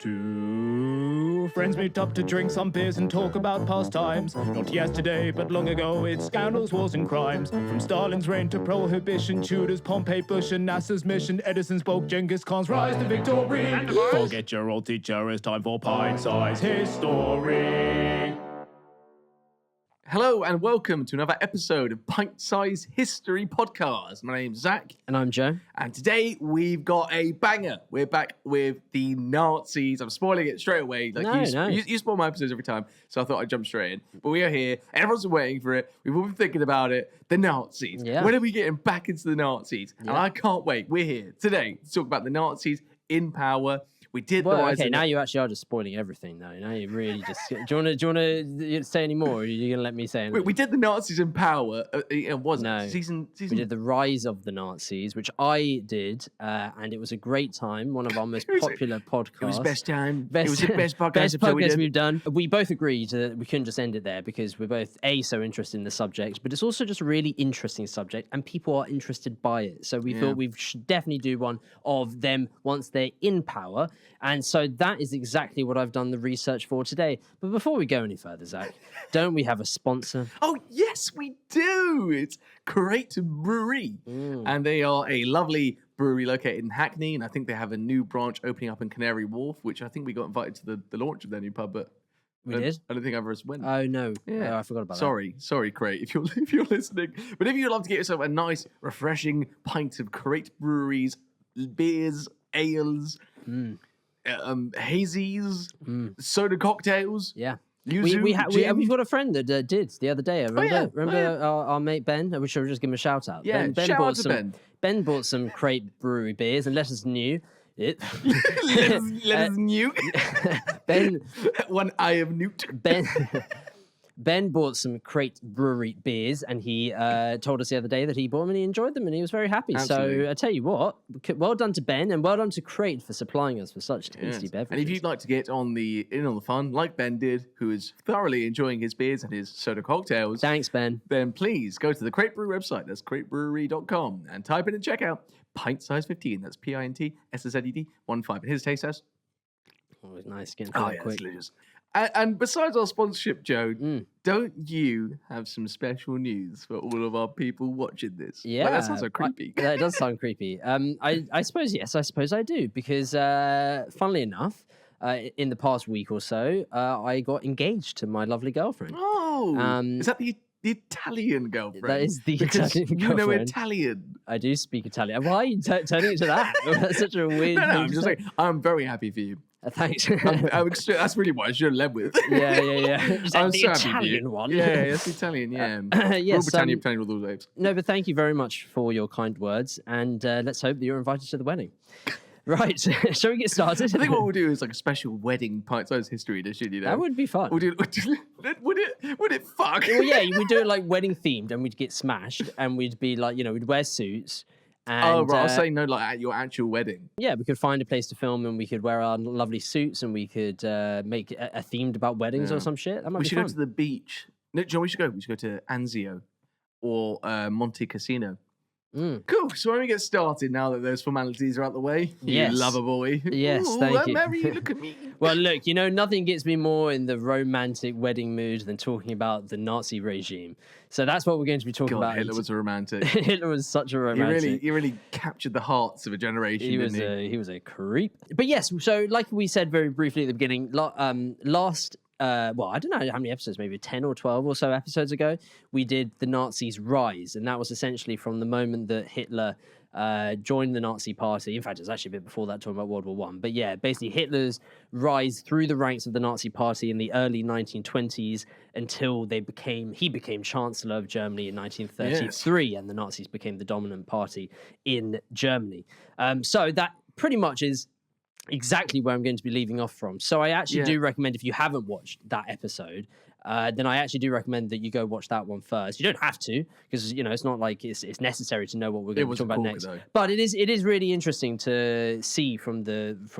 Two friends meet up to drink some beers and talk about past times. Not yesterday, but long ago, it's scandals, wars and crimes. From Stalin's reign to Prohibition, Tudors, Pompey, Bush and NASA's mission, Edison's bulk, Genghis Khan's rise to victory. Forget your old teacher, it's time for Pint-Sized History. Hello and welcome to another episode of Pint-Sized History Podcast. My name's Zach. And I'm Joe. And today we've got a banger. We're back with the Nazis. I'm spoiling it straight away. You spoil my episodes every time, so I thought I'd jump straight in. But we are here. Everyone's been waiting for it. We've all been thinking about it. The Nazis. Yeah. When are we getting back into the Nazis? Yeah. And I can't wait. We're here today to talk about the Nazis in power. We did the rise. Okay, now you actually are just spoiling everything, though. Now you really just. Do you want to say any more? Or are you going to let me say anything? We did the Nazis in power. No. Season. We did the rise of the Nazis, which I did, and it was a great time. One of our most popular podcasts. It was best time. It was the best podcast, best podcast we've done. We both agreed that we couldn't just end it there because we're both so interested in the subject, but it's also just a really interesting subject, and people are interested by it. So we thought we should definitely do one of them once they're in power. And so that is exactly what I've done the research for today. But before we go any further, Zach, don't we have a sponsor? Oh, yes, we do. It's Crate Brewery. And they are a lovely brewery located in Hackney. And I think they have a new branch opening up in Canary Wharf, which I think we got invited to the launch of their new pub. But we did? I don't think either of us went. Oh, no. Yeah. I forgot about that. Sorry, Crate, if you're listening. But if you'd love to get yourself a nice, refreshing pint of Crate Brewery's beers, ales, hazies, soda cocktails. Yeah. We've got a friend that did the other day. Remember our mate Ben? I wish I would just give him a shout out. Yeah, shout out to Ben. Ben bought some Crate Brewery beers and let us know it. let us nuke. Ben, one eye of newt. Ben bought some Crate Brewery beers, and he told us the other day that he bought them and he enjoyed them, and he was very happy. Absolutely. So I tell you what, well done to Ben, and well done to Crate for supplying us with such tasty beverages. And if you'd like to get in on the fun, like Ben did, who is thoroughly enjoying his beers and his soda cocktails, thanks, Ben. Then please go to the Crate Brewery website. That's cratebrewery.com, and type in and check out Pint-Sized 15. That's PINTSIZED 15. And here's taste test. Oh, it's nice getting quick. It's delicious. And besides our sponsorship, Joe, don't you have some special news for all of our people watching this? Yeah. Well, that sounds so creepy. That does sound creepy. I suppose, yes, I suppose I do. Because, funnily enough, in the past week or so, I got engaged to my lovely girlfriend. Oh, is that the Italian girlfriend? That is the Italian girlfriend. You know Italian. I do speak Italian. Why are you turning it to that? That's such a weird thing. I'm just saying, I'm very happy for you. Thanks. That's really what I should have led with. Yeah. I'm the so Italian one. Yeah, it's the Italian, yeah. Yes, Britannia all those waves. No, but thank you very much for your kind words, and let's hope that you're invited to the wedding. Right, shall we get started? I think what we'll do is like a special wedding Pint-Sized History edition, you know? That would be fun. Would it fuck? Well, yeah, we'd do it like wedding themed, and we'd get smashed, and we'd be like, we'd wear suits. And, right. I was saying no, like at your actual wedding. Yeah, we could find a place to film, and we could wear our lovely suits, and we could make a themed about weddings or some shit. That might be fun. Go to the beach. No, John, we should go. We should go to Anzio or Monte Cassino. Cool. So when we get started, now that those formalities are out the way, you lover boy. Yes, thank you. Mary, look at me. Well, look, nothing gets me more in the romantic wedding mood than talking about the Nazi regime. So that's what we're going to be talking about. Hitler was a romantic. Hitler was such a romantic. He really captured the hearts of a generation. He was a creep. But yes, so like we said very briefly at the beginning, last. I don't know how many episodes, maybe 10 or 12 or so episodes ago, we did the Nazis' rise. And that was essentially from the moment that Hitler joined the Nazi party. In fact, it was actually a bit before that, talking about World War I. But yeah, basically Hitler's rise through the ranks of the Nazi party in the early 1920s until he became Chancellor of Germany in 1933, and the Nazis became the dominant party in Germany. So that pretty much is exactly where I'm going to be leaving off from. So I actually do recommend, if you haven't watched that episode, then I actually do recommend that you go watch that one first. You don't have to, because it's not like it's necessary to know what we're going to be talking about next. Though. But it is really interesting to see from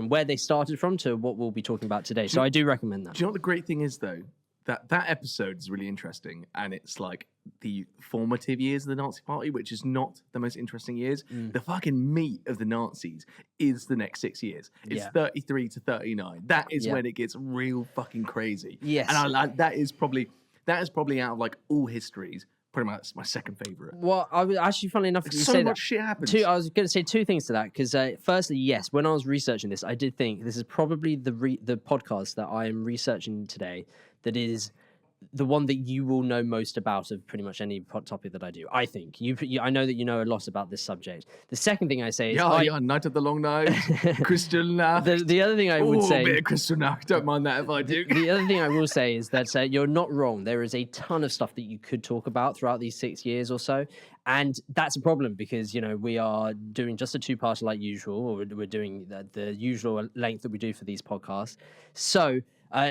where they started from to what we'll be talking about today. So I do recommend that. Do you know what the great thing is though? that episode is really interesting, and it's like the formative years of the Nazi Party, which is not the most interesting years. The fucking meat of the Nazis is the next 6 years. It's 33 to 39. That is when it gets real fucking crazy. Yes, and that is probably out of like all histories, pretty much my second favorite. Well, I was actually, funnily enough, you so say much that. shit happens. I was going to say two things to that because, firstly, yes, when I was researching this, I did think this is probably the podcast that I am researching today that is the one that you will know most about of pretty much any topic that I do. I think I know that you know a lot about this subject. The second thing I say is, Night of the Long Night, Kristallnacht. The other thing I would say, a bit of Kristallnacht. Don't mind that if I do. The other thing I will say is that you're not wrong. There is a ton of stuff that you could talk about throughout these 6 years or so, and that's a problem because we are doing just a two-parter like usual, or we're doing the usual length that we do for these podcasts. So.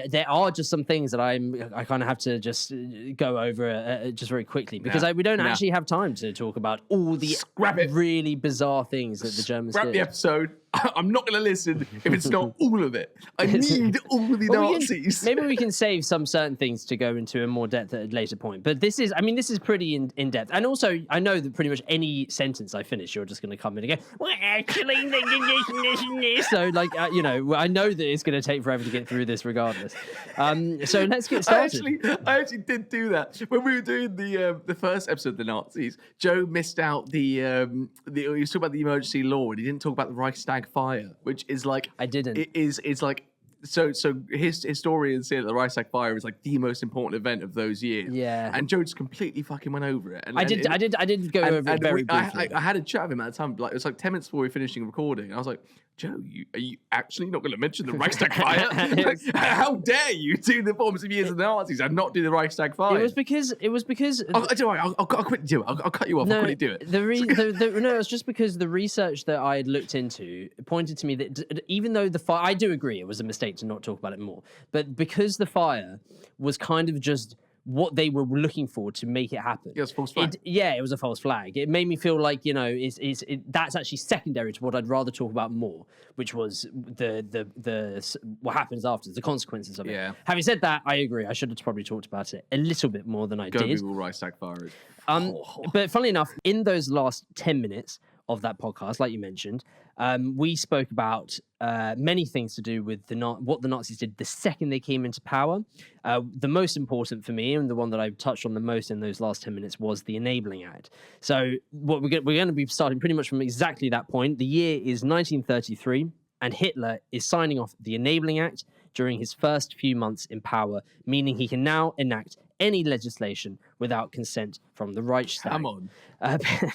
There are just some things that I kind of have to just go over just very quickly because we don't actually have time to talk about all the really bizarre things that the Germans did. Scrap the episode. I'm not going to listen if it's not all of it. I need all the Nazis. Maybe we can save some certain things to go into in more depth at a later point. But this is pretty in depth. And also, I know that pretty much any sentence I finish, you're just going to come in and go, well, actually, so I know that it's going to take forever to get through this regardless. So let's get started. I actually did do that when we were doing the first episode of the Nazis. Joe missed out he was talking about the emergency law, and he didn't talk about the Reichstag fire, which is like I didn't. It's like so historians say that the Reichstag fire is like the most important event of those years. Yeah. And Joe just completely fucking went over it. And I did go over it very briefly. I had a chat with him at the time. Like it was like 10 minutes before we were finishing recording. And I was like, Joe, are you actually not going to mention the Reichstag fire? Like, how dare you do the formative years of the Nazis and not do the Reichstag fire? It was because. I'll quickly do it. I'll cut you off. I'll quickly do it. No, it's just because the research that I had looked into pointed to me that even though the fire, I do agree it was a mistake to not talk about it more, but because the fire was kind of just what they were looking for to make it happen. Yeah, it was a false flag. It was a false flag. It made me feel like, that's actually secondary to what I'd rather talk about more, which was the what happens after, the consequences of it. Yeah. Having said that, I agree. I should have probably talked about it a little bit more than I did. Go Google Reichstag fire. But funnily enough, in those last 10 minutes of that podcast, like you mentioned, we spoke about many things to do with what the Nazis did the second they came into power. The most important for me, and the one that I touched on the most in those last 10 minutes, was the Enabling Act. So what we're going to be starting pretty much from exactly that point. The year is 1933, and Hitler is signing off the Enabling Act during his first few months in power, meaning he can now enact any legislation without consent from the Reichstag. Come on.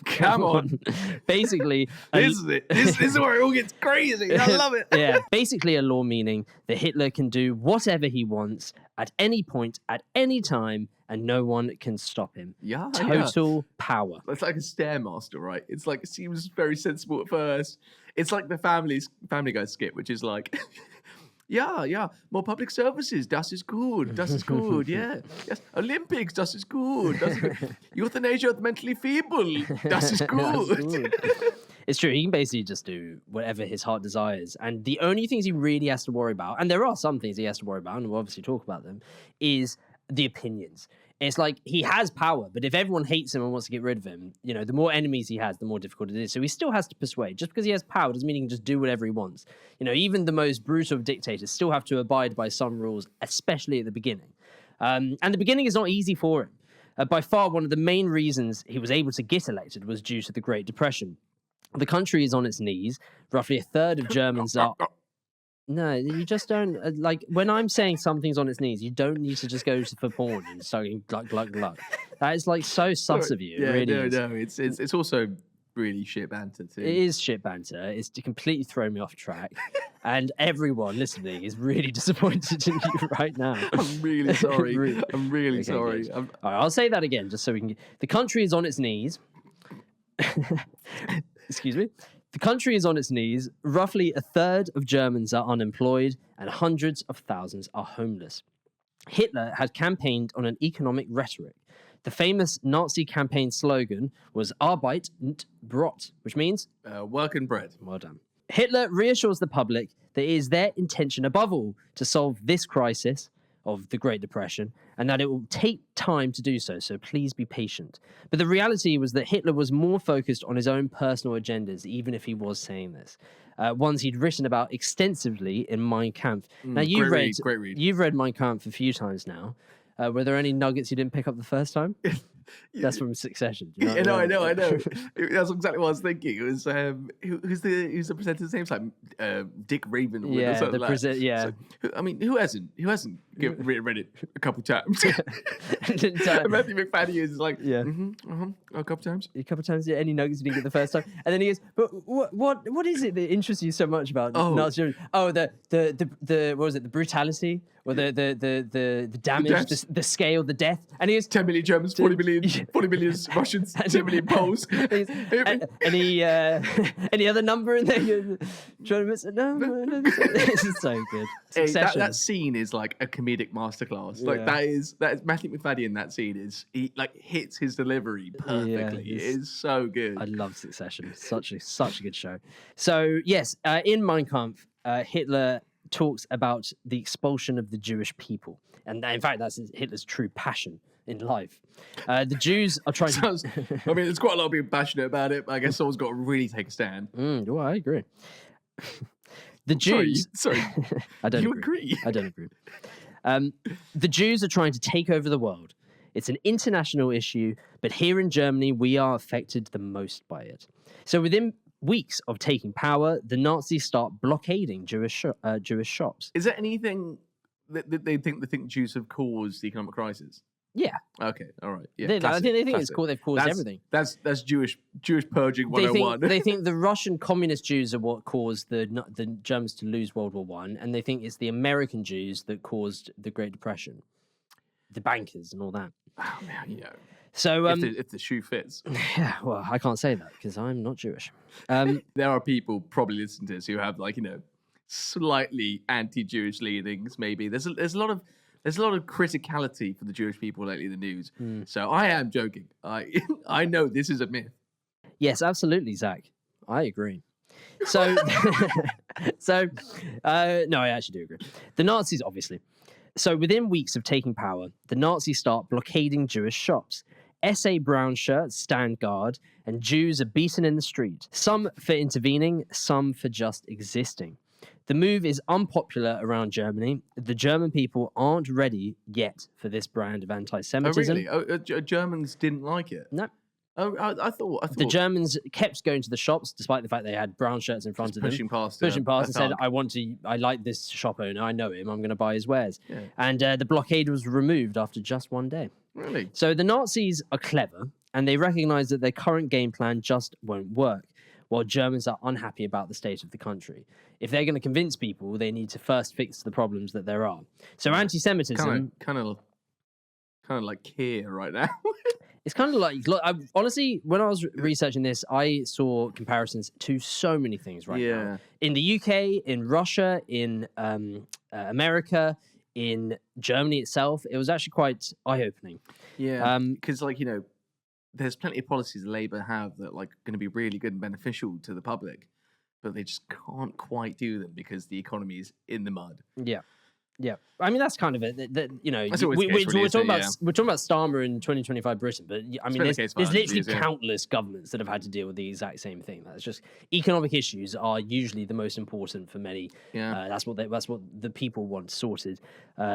Come on. Basically... This is it. This is where it all gets crazy. I love it. Yeah. Basically a law meaning that Hitler can do whatever he wants at any point, at any time, and no one can stop him. Yeah. Total power. It's like a Stairmaster, right? It's like, it seems very sensible at first. It's like the Family Guy skit, which is like... Yeah, more public services, das ist gut, yeah. Yes, Olympics, das ist gut. Euthanasia of the mentally feeble, das ist gut. It's true, he can basically just do whatever his heart desires. And the only things he really has to worry about, and there are some things he has to worry about, and we'll obviously talk about them, is the opinions. It's like he has power, but if everyone hates him and wants to get rid of him, the more enemies he has, the more difficult it is. So he still has to persuade. Just because he has power doesn't mean he can just do whatever he wants. Even the most brutal of dictators still have to abide by some rules, especially at the beginning. And the beginning is not easy for him. By far, one of the main reasons he was able to get elected was due to the Great Depression. The country is on its knees. Roughly a third of Germans are... No, you just don't when I'm saying something's on its knees, you don't need to just go for porn and start going gluck gluck gluck. That is so sus of you. Yeah, it really is. It's also really shit banter too. It is shit banter. It's to completely throw me off track, and everyone listening is really disappointed in you right now. I'm really sorry. I'm really sorry. All right, I'll say that again just so we can. The country is on its knees. Excuse me. The country is on its knees. Roughly a third of Germans are unemployed and hundreds of thousands are homeless. Hitler had campaigned on an economic rhetoric. The famous Nazi campaign slogan was Arbeit und Brot, which means work and bread. Well done. Hitler reassures the public that it is their intention above all to solve this crisis of the Great Depression, and that it will take time to do so, so please be patient. But the reality was that Hitler was more focused on his own personal agendas, even if he was saying this. Ones he'd written about extensively in Mein Kampf. Now, Great read. You've read Mein Kampf a few times now. Were there any nuggets you didn't pick up the first time? That's from Succession. Do you know I know. That's exactly what I was thinking. It was who's the presenter's name? It's like Dick Raven. Or yeah, something the like that. yeah. So, I mean, who hasn't read it a couple times? Matthew McFadden is like, a couple times. A couple times. Yeah, any nuggets you didn't get the first time, and then he goes, "But what is it that interests you so much about Nazi Germany? Oh, the what was it? The brutality." Or the damage, the scale, the death. And he goes 10 million Germans, 40 million Russians, 10 million Poles. Any other number in there? No, this is so good. Hey, that scene is like a comedic masterclass. Like that is Matthew McFadden in that scene he like hits his delivery perfectly. It is so good. I love Succession. Such a good show. So yes, in Mein Kampf, Hitler talks about the expulsion of the Jewish people. And in fact, that's Hitler's true passion in life. The Jews are trying to... I mean, there's quite a lot of people passionate about it, but I guess someone's got to really take a stand. Well, I agree. The Jews... Sorry. I don't agree. I don't agree. The Jews are trying to take over the world. It's an international issue, but here in Germany, we are affected the most by it. So within weeks of taking power, the Nazis start blockading Jewish shops. Is there anything that they think Jews have caused the economic crisis? Yeah. Okay. All right. Yeah. I think they think they've caused everything. That's Jewish purging 101. They think the Russian communist Jews are what caused the Germans to lose World War I, and they think it's the American Jews that caused the Great Depression, the bankers and all that. Oh man, So if the shoe fits. Yeah, well, I can't say that because I'm not Jewish. There are people probably listening to this who have slightly anti-Jewish leanings. Maybe there's a lot of criticality for the Jewish people lately in the news. So I am joking. I know this is a myth. Yes, absolutely, Zach. I agree. So no, I actually do agree. The Nazis, obviously. So within weeks of taking power, the Nazis start blockading Jewish shops. SA brown shirts stand guard, and Jews are beaten in the street, some for intervening, some for just existing. The move is unpopular around Germany. The German people aren't ready yet for this brand of anti-Semitism. Oh, really? Germans didn't like it? No. Oh, I thought the Germans kept going to the shops despite the fact they had brown shirts in front of them. Pushing past and said, I like this shop owner, I know him, I'm going to buy his wares. Yeah. And the blockade was removed after just one day. Really? So the Nazis are clever, and they recognize that their current game plan just won't work, while Germans are unhappy about the state of the country. If they're going to convince people, they need to first fix the problems that there are. So anti-Semitism... Kind of like here right now. It's kind of like, look, honestly, when I was researching this, I saw comparisons to so many things now. In the UK, in Russia, in America, in Germany itself, it was actually quite eye-opening. Yeah, because there's plenty of policies Labour have that are going to be really good and beneficial to the public, but they just can't quite do them because the economy is in the mud. Yeah. Yeah, I mean that's kind of it. We're talking about Starmer in 2025 Britain, but I mean there's literally countless governments that have had to deal with the exact same thing. That's just economic issues are usually the most important for many. That's what the people want sorted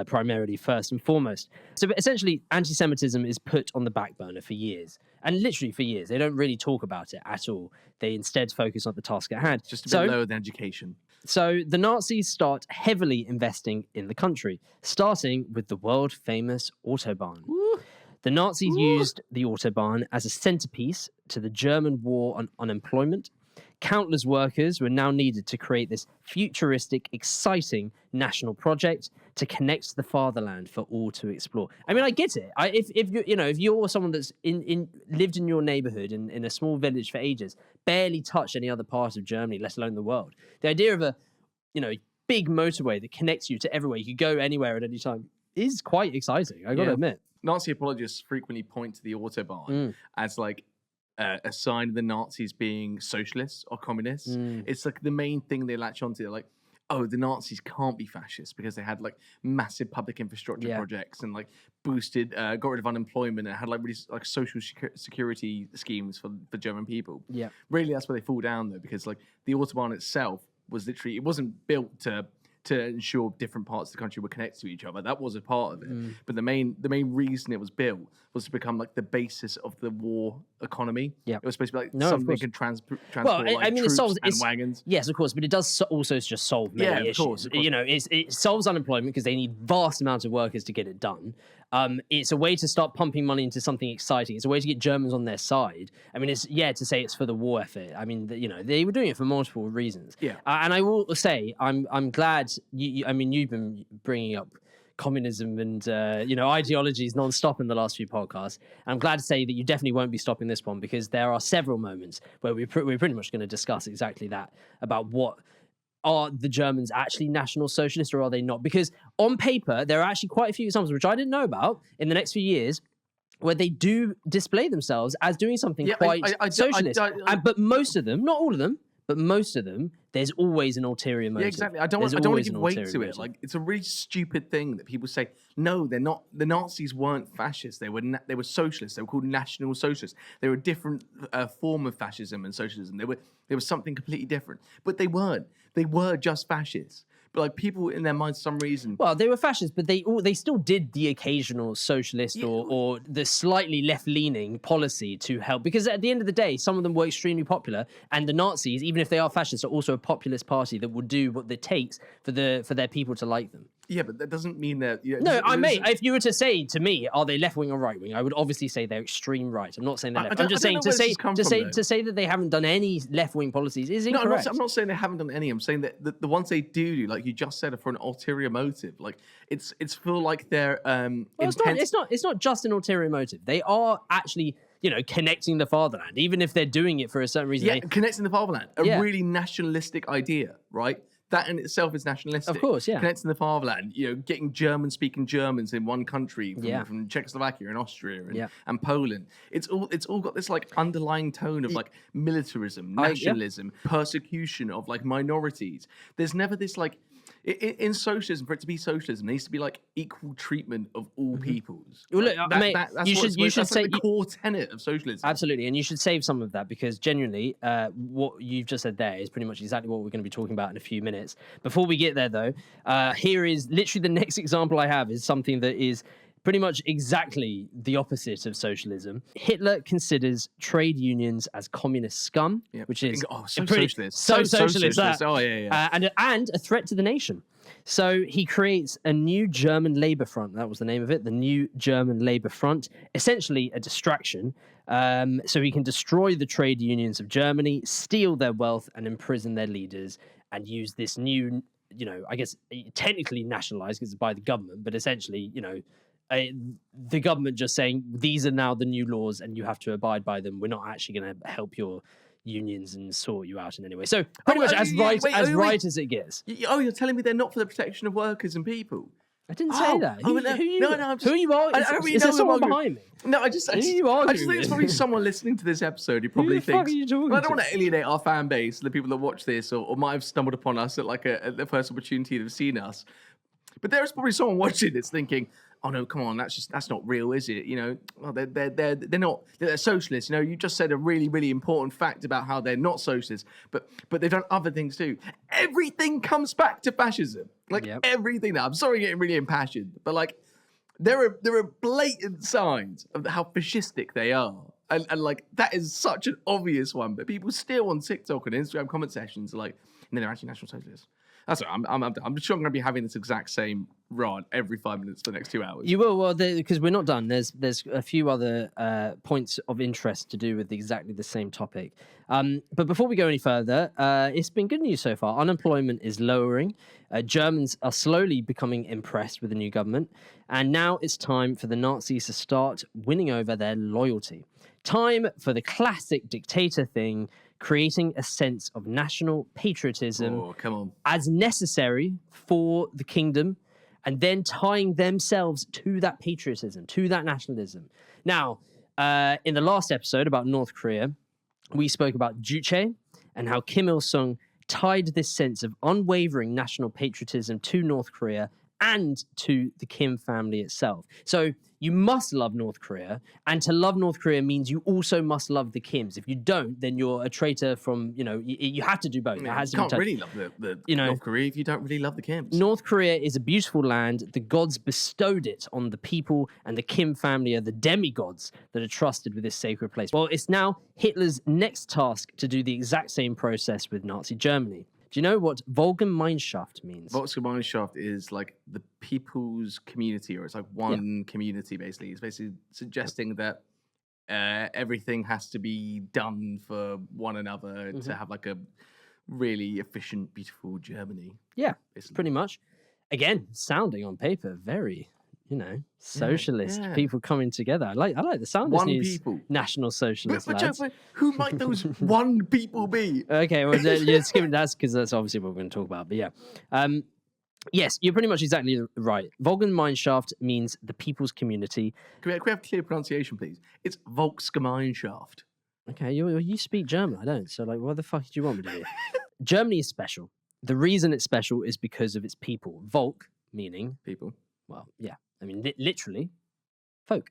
primarily first and foremost. So essentially, anti-Semitism is put on the back burner for years, and literally for years they don't really talk about it at all. They instead focus on the task at hand. Just a bit lower than education. So the Nazis start heavily investing in the country, starting with the world-famous Autobahn. Woo. The Nazis used the Autobahn as a centerpiece to the German war on unemployment. Countless workers were now needed to create this futuristic, exciting national project to connect the fatherland for all to explore. I mean, I get it. If you're someone that's lived in your neighborhood in a small village for ages, barely touched any other part of Germany, let alone the world, the idea of a big motorway that connects you to everywhere, you could go anywhere at any time, is quite exciting. I got to admit. Nazi apologists frequently point to the Autobahn as a sign of the Nazis being socialists or communists. It's the main thing they latch onto. oh, the Nazis can't be fascist because they had like massive public infrastructure projects and like boosted, got rid of unemployment and had like really like social security schemes for the German people. Yeah. Really, that's where they fall down though, because like the Autobahn itself was literally, it wasn't built to ensure different parts of the country were connected to each other. That was a part of it. But the main reason it was built was to become like the basis of the war economy. Yeah. It was supposed to be like something that can transport like troops and wagons. Yes, of course, but it does also just solve many issues. Of course. You know, it solves unemployment because they need vast amounts of workers to get it done. It's a way to start pumping money into something exciting. It's a way to get Germans on their side. I mean, it's to say it's for the war effort. I mean, you know, they were doing it for multiple reasons. Yeah. And I will say, I'm glad. I mean, you've been bringing up communism and ideologies non-stop in the last few podcasts. I'm glad to say that you definitely won't be stopping this one, because there are several moments where we're pretty much going to discuss exactly that, about what. Are the Germans actually National Socialists or are they not? Because on paper, there are actually quite a few examples, which I didn't know about, in the next few years, where they do display themselves as doing something quite socialist. But most of them, not all of them, but most of them, there's always an ulterior motive. Yeah, exactly. I don't want to give weight to it. Like, it's a really stupid thing that people say, no, they're not. The Nazis weren't fascists. They were socialists. They were called National Socialists. They were a different form of fascism and socialism. They were something completely different. But they weren't. They were just fascists. But like, people in their minds, for some reason. Well, they were fascists, but they still did the occasional socialist or the slightly left-leaning policy to help. Because at the end of the day, some of them were extremely popular, and the Nazis, even if they are fascists, are also a populist party that will do what it takes for their people to like them. Yeah, but that doesn't mean that. If you were to say to me, are they left wing or right wing? I would obviously say they're extreme right. I'm not saying they're left. I'm just saying to say that they haven't done any left wing policies is incorrect. No, I'm not saying they haven't done any. I'm saying that the ones they do, like you just said, are for an ulterior motive. Like it's feel like they're. It's not just an ulterior motive. They are actually, connecting the fatherland, even if they're doing it for a certain reason. Yeah, connecting the fatherland, a really nationalistic idea, right? That in itself is nationalistic. Of course, yeah. Connecting the fatherland, getting German-speaking Germans in one country from Czechoslovakia and Austria and Poland. It's all got this like underlying tone of like militarism, nationalism, persecution of like minorities. There's never this like in socialism, for it to be socialism, there needs to be like equal treatment of all peoples. Well, look, that's the core tenet of socialism. Absolutely, and you should save some of that, because genuinely, what you've just said there is pretty much exactly what we're going to be talking about in a few minutes. Before we get there, though, here is literally the next example I have is something that is pretty much exactly the opposite of socialism. Hitler considers trade unions as communist scum, which is socialist. Socialist. Oh, yeah. And a threat to the nation. So he creates a new German Labour Front. That was the name of it, the New German Labour Front. Essentially a distraction. So he can destroy the trade unions of Germany, steal their wealth, and imprison their leaders, and use this new, I guess technically nationalised because it's by the government, but essentially, the government just saying these are now the new laws and you have to abide by them. We're not actually going to help your unions and sort you out in any way. So pretty much as right as it gets. You're telling me they're not for the protection of workers and people? I didn't say that. Who are you arguing? Is there someone behind me? No, I just think it's probably someone listening to this episode who probably thinks, I don't want to alienate our fan base, the people that watch this or might have stumbled upon us at like the first opportunity to have seen us. But there's probably someone watching this thinking, oh no, come on, that's not real, is it? Well, they're socialists. You just said a really, really important fact about how they're not socialists, but they've done other things too. Everything comes back to fascism. Everything. Now, I'm sorry getting really impassioned, but like there are blatant signs of how fascistic they are. And like that is such an obvious one, but people still on TikTok and Instagram comment sections are like, no, they're actually National Socialists. That's right. I'm sure I'm going to be having this exact same rant every 5 minutes for the next 2 hours. You will, well, because we're not done. There's a few other points of interest to do with exactly the same topic. But before we go any further, it's been good news so far. Unemployment is lowering. Germans are slowly becoming impressed with the new government. And now it's time for the Nazis to start winning over their loyalty. Time for the classic dictator thing, creating a sense of national patriotism as necessary for the kingdom, and then tying themselves to that patriotism, to that nationalism. Now, in the last episode about North Korea, we spoke about Juche and how Kim Il-sung tied this sense of unwavering national patriotism to North Korea and to the Kim family itself. So you must love North Korea, and to love North Korea means you also must love the Kims. If you don't, then you're a traitor from, you have to do both. You can't really love the North Korea if you don't really love the Kims. North Korea is a beautiful land. The gods bestowed it on the people, and the Kim family are the demigods that are trusted with this sacred place. Well, it's now Hitler's next task to do the exact same process with Nazi Germany. Do you know what Volksgemeinschaft means? Volksgemeinschaft is like the people's community, or it's like one community, basically. It's basically suggesting that everything has to be done for one another to have like a really efficient, beautiful Germany. Yeah, basically. Pretty much. Again, sounding on paper very, socialist people coming together. I like the sound of these people. National Socialist lads. Who might those one people be? Okay, well, you're skipping that because that's obviously what we're going to talk about. But yeah. Yes, you're pretty much exactly right. Volksgemeinschaft means the people's community. Can we have clear pronunciation, please? It's Volksgemeinschaft. Okay, you speak German. I don't. So, what the fuck do you want me to do? Germany is special. The reason it's special is because of its people. Volk, meaning... people. Well, yeah. I mean, literally, folk.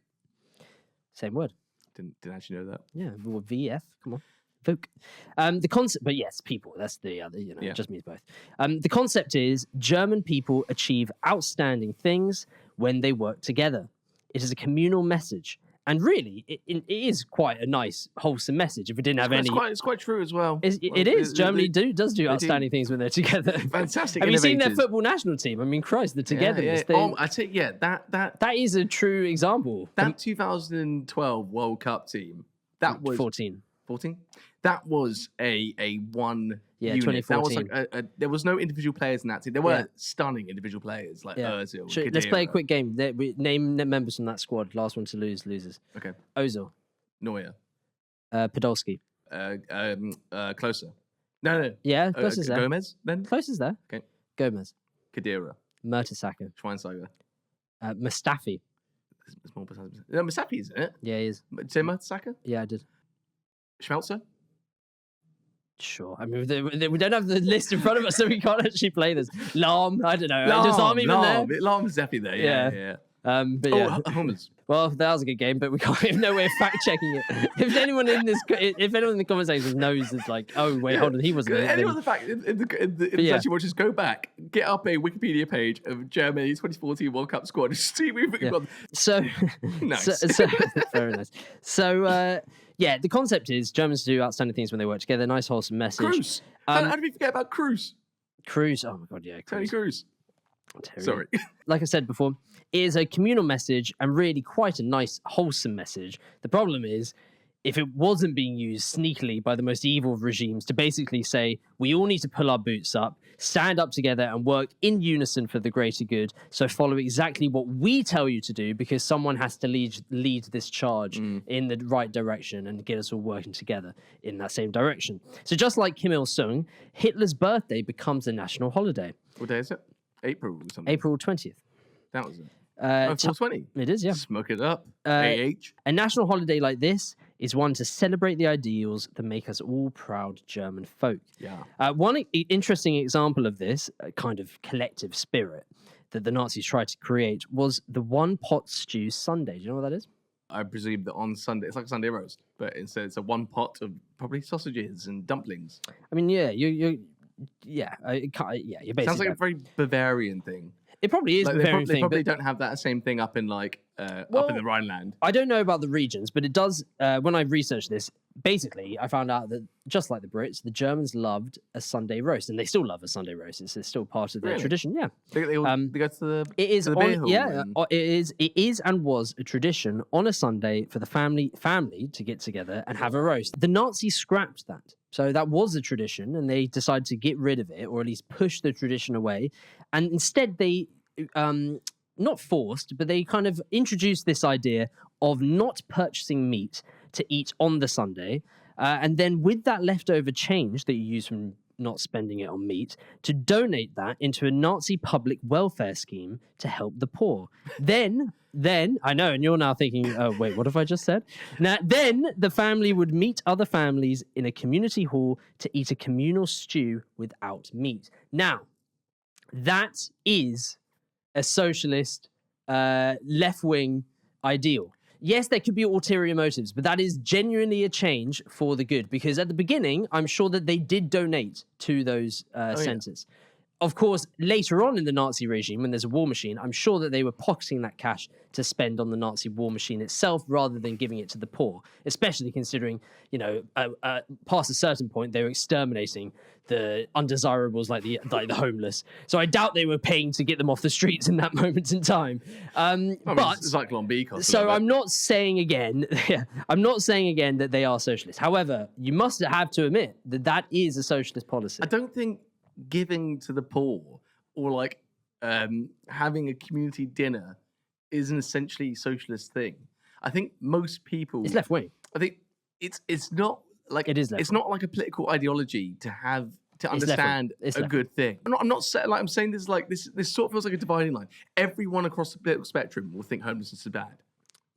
Same word. Didn't actually know that. Yeah, well, VF, come on. Folk. The concept, but yes, people, that's the other, it just means both. The concept is German people achieve outstanding things when they work together. It is a communal message. And really, it is quite a nice, wholesome message. If it didn't have any, it's quite true as well. It is. Germany does do outstanding things when they're together. Fantastic. Have you seen their football national team? I mean, Christ, the togetherness. Yeah. I tell you, that is a true example. That 2012 World Cup team. That was 14. That was a one. Yeah, unit. 2014. That was like there was no individual players in that team. There were stunning individual players like Ozil. Let's play a quick game. Name the members from that squad. Last one to lose loses. Okay. Ozil. Neuer. Podolski. Closer. No. Yeah, Closer's there. Gomez then. Closer's there. Okay. Gomez. Kadira. Mertesacker. Schweinsteiger. Mustafi. No, Mustafi, isn't it? Yeah, he is. Say Mertesacker? Yeah, I did. Schmelzer? Sure. I mean, we don't have the list in front of us, so we can't actually play this. Lahm, I don't know. Lahm, Does Lahm even there? Lahm's definitely there, yeah. But Hummels. Well, that was a good game, but we can't have no way of fact checking it. If anyone in the conversation knows, it's like, oh wait, hold on, he wasn't there. Anyone the fact in the session will just go back, get up a Wikipedia page of Germany's 2014 World Cup squad, and see if we've got. So nice, so very nice. So the concept is Germans do outstanding things when they work together. Nice wholesome message. Cruz. How did we forget about Cruz? Cruz. Oh my god, yeah. Tony Cruz. Sorry. Like I said before, it is a communal message and really quite a nice, wholesome message. The problem is, if it wasn't being used sneakily by the most evil of regimes to basically say, we all need to pull our boots up, stand up together and work in unison for the greater good, so follow exactly what we tell you to do because someone has to lead this charge in the right direction and get us all working together in that same direction. So just like Kim Il-sung, Hitler's birthday becomes a national holiday. What day is it? April or something? April 20th. That was it. 420. It is, yeah. Smoke it up. A national holiday like this is one to celebrate the ideals that make us all proud German folk. Yeah. One interesting example of this kind of collective spirit that the Nazis tried to create was the one pot stew Sunday. Do you know what that is? I presume that on Sunday, it's like a Sunday roast, but instead it's a one pot of probably sausages and dumplings. I mean, yeah, you're basically. Sounds like a very Bavarian thing. It probably is. Like they probably don't have that same thing up in up in the Rhineland. I don't know about the regions, but it does. When I researched this, basically, I found out that just like the Brits, the Germans loved a Sunday roast, and they still love a Sunday roast. It's still part of their tradition. Yeah, they go to the beer hall. It is and was a tradition on a Sunday for the family to get together and have a roast. The Nazis scrapped that. So that was a tradition, and they decided to get rid of it, or at least push the tradition away. And instead, they, not forced, but they kind of introduced this idea of not purchasing meat to eat on the Sunday. And then with that leftover change that you use from not spending it on meat, to donate that into a Nazi public welfare scheme to help the poor. Then, I know, and you're now thinking, oh, wait, what have I just said? Now, then the family would meet other families in a community hall to eat a communal stew without meat. Now, that is a socialist, left-wing ideal. Yes, there could be ulterior motives, but that is genuinely a change for the good. Because at the beginning, I'm sure that they did donate to those centers. Yeah. Of course, later on in the Nazi regime, when there's a war machine, I'm sure that they were pocketing that cash to spend on the Nazi war machine itself rather than giving it to the poor, especially considering, past a certain point, they were exterminating the undesirables like the homeless. So I doubt they were paying to get them off the streets in that moment in time. But it's like Zyklon B cost. So I'm not saying again that they are socialist. However, you must have to admit that that is a socialist policy. I don't think giving to the poor or like having a community dinner is an essentially socialist thing. I think most people, it's left wing. I think it's not like it is left-wing. It's not like a political ideology to understand a good thing. I'm not saying like I'm saying this like this sort of feels like a dividing line. Everyone across the political spectrum will think homelessness is bad.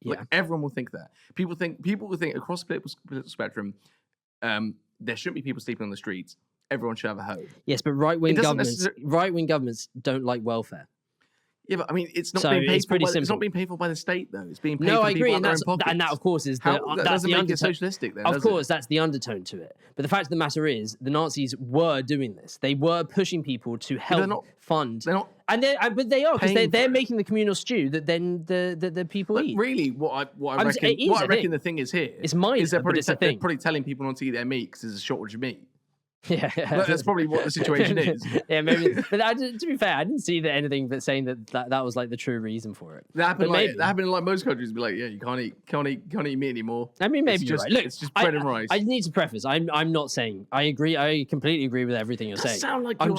Like everyone will think that. People will think across the political spectrum, there shouldn't be people sleeping on the streets. Everyone should have a home. Yes, but right-wing governments don't like welfare. Yeah, but I mean, it's not being paid for by the state, though. It's being paid for people out of their own pockets. And that, of course, is that doesn't make it socialistic. Then, of course, that's the undertone to it. But the fact of the matter is, the Nazis were doing this. They were pushing people to help fund. They're not. But they are, because they're making the communal stew that then the people eat. Really, what I reckon the thing is here is minor, is they're probably telling people not to eat their meat because there's a shortage of meat. Yeah, that's probably what the situation is. Yeah, maybe. But to be fair, I didn't see anything that saying that was like the true reason for it. That happened in like most countries. Be like, yeah, you can't eat meat anymore. I mean, maybe you're right. Look, it's just bread and rice. I need to preface. I'm not saying I agree. I completely agree with everything you're saying. Sound like I'm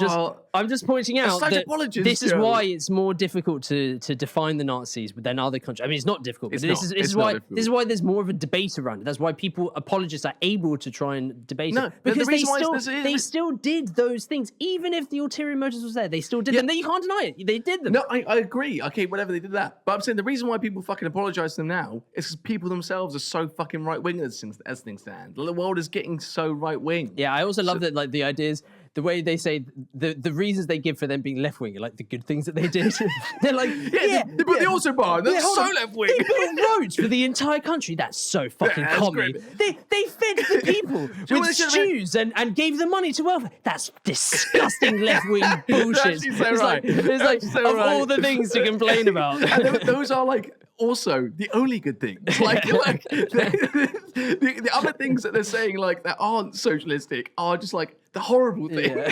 just pointing out that this is why it's more difficult to define the Nazis than other countries. I mean, it's not difficult. But this is why there's more of a debate around it. That's why apologists are able to try and debate it, because they still did those things, even if the ulterior motives was there. They still did them. You can't deny it. They did them. No, I agree. Okay, whatever, they did that. But I'm saying the reason why people fucking apologize to them now is because people themselves are so fucking right wing as things stand. The world is getting so right wing. Yeah, I also love that, like, the ideas. The way they say the reasons they give for them being left wing are like the good things that they did. They're like, they built the Autobahn. That's so left wing. They built roads for the entire country. That's so fucking commie. They fed the people with stews and gave them money to welfare. That's disgusting left wing bullshit. It's like all the things to complain about. And those are like also the only good things. Like the other things that they're saying like that aren't socialistic are just like the horrible things. Yeah.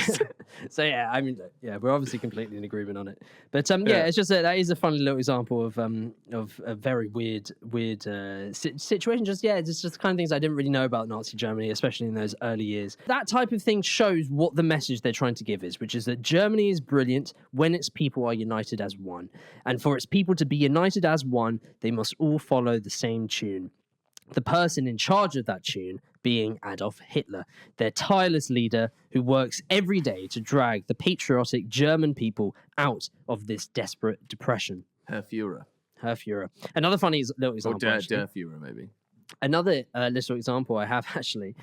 So yeah, I mean, yeah, we're obviously completely in agreement on it. But it's just that is a funny little example of a very weird situation. Just the kind of things I didn't really know about Nazi Germany, especially in those early years. That type of thing shows what the message they're trying to give is, which is that Germany is brilliant when its people are united as one, and for its people to be united as one, they must all follow the same tune. The person in charge of that tune being Adolf Hitler, their tireless leader who works every day to drag the patriotic German people out of this desperate depression. Herr Fuhrer. Another funny little example. Or Der Fuhrer, maybe. Another little example I have actually,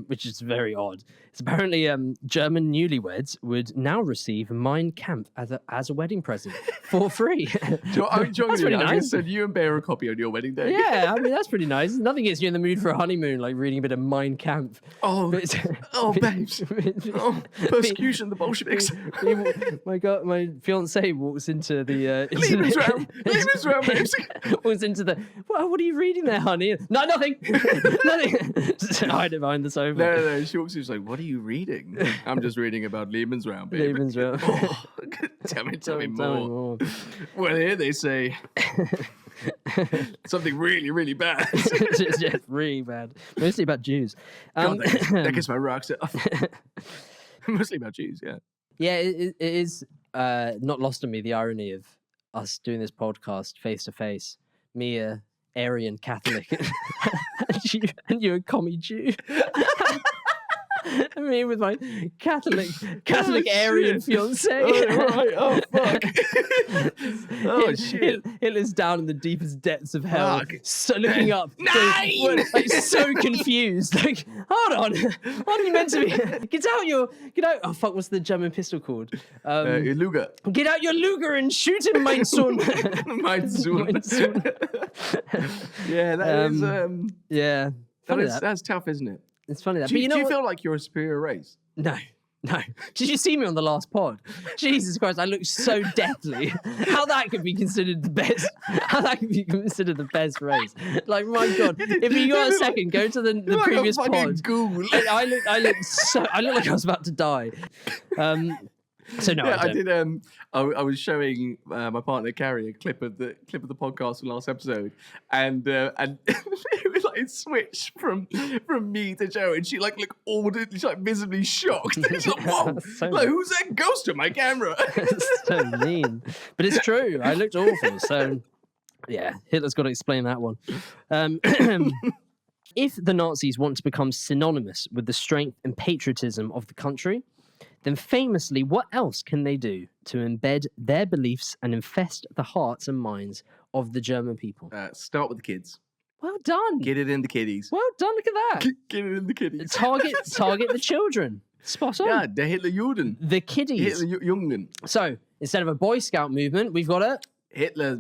which is very odd. It's apparently German newlyweds would now receive Mein Kampf as a wedding present for free. That's pretty nice. I'm going to send you and Bear a copy on your wedding day. Yeah, I mean, that's pretty nice. Nothing gets you in the mood for a honeymoon like reading a bit of Mein Kampf. Babes. Persecution, the Bolsheviks. My God, my fiancé walks into the... Lebensraum, babes. Walks into the... What are you reading there, honey? No, nothing. Nothing. Just hide it behind the sofa. No. She walks in, she's like, what are you reading? I'm just reading about Lebensraum, baby. Lebensraum. Oh, tell me more. Well, here they say something really, really bad. Just really bad. Mostly about Jews. That gets my rocks off. Mostly about Jews, yeah. Yeah, it is not lost on me, the irony of us doing this podcast face to face. Me, Aryan Catholic, and you a commie Jew. I mean, with my Catholic Aryan fiance. Oh, right. Oh, fuck. Oh, shit. Hitler's down in the deepest depths of hell, Fuck. so looking up, so confused. Like, hold on, what are you meant to be? Get out! Oh fuck, what's the German pistol called? Luger. Get out your Luger and shoot him, mein Sohn. Mein Sohn. Yeah, that is. Yeah, That's tough, isn't it? it's funny that. Do But you know what? feel like you're a superior race? No. Did you see me on the last pod? Jesus Christ, I look so deathly. How that could be considered the best? How that could be considered the best race? Like, my God, if you got a second, go to the previous like a fucking pod. ghoul. I look like I was about to die. So no, Yeah, I I don't. did. I was showing my partner Carrie a clip of the podcast from last episode, and it was like it switched from me to Joe, and she like looked she's like visibly shocked. She's like, "Whoa, So like who's that ghost on my camera?" It's so mean, but it's true. I looked awful. So yeah, Hitler's got to explain that one. If the Nazis want to become synonymous with the strength and patriotism of the country, then famously, what else can they do to embed their beliefs and infest the hearts and minds of the German people? Start with the kids. Well done. Get it in the kiddies. Well done. Look at that. Get it in the kiddies. Target the children. Spot on. Yeah, der Hitlerjuden. The kiddies. Hitlerjungen. So instead of a Boy Scout movement, we've got a Hitler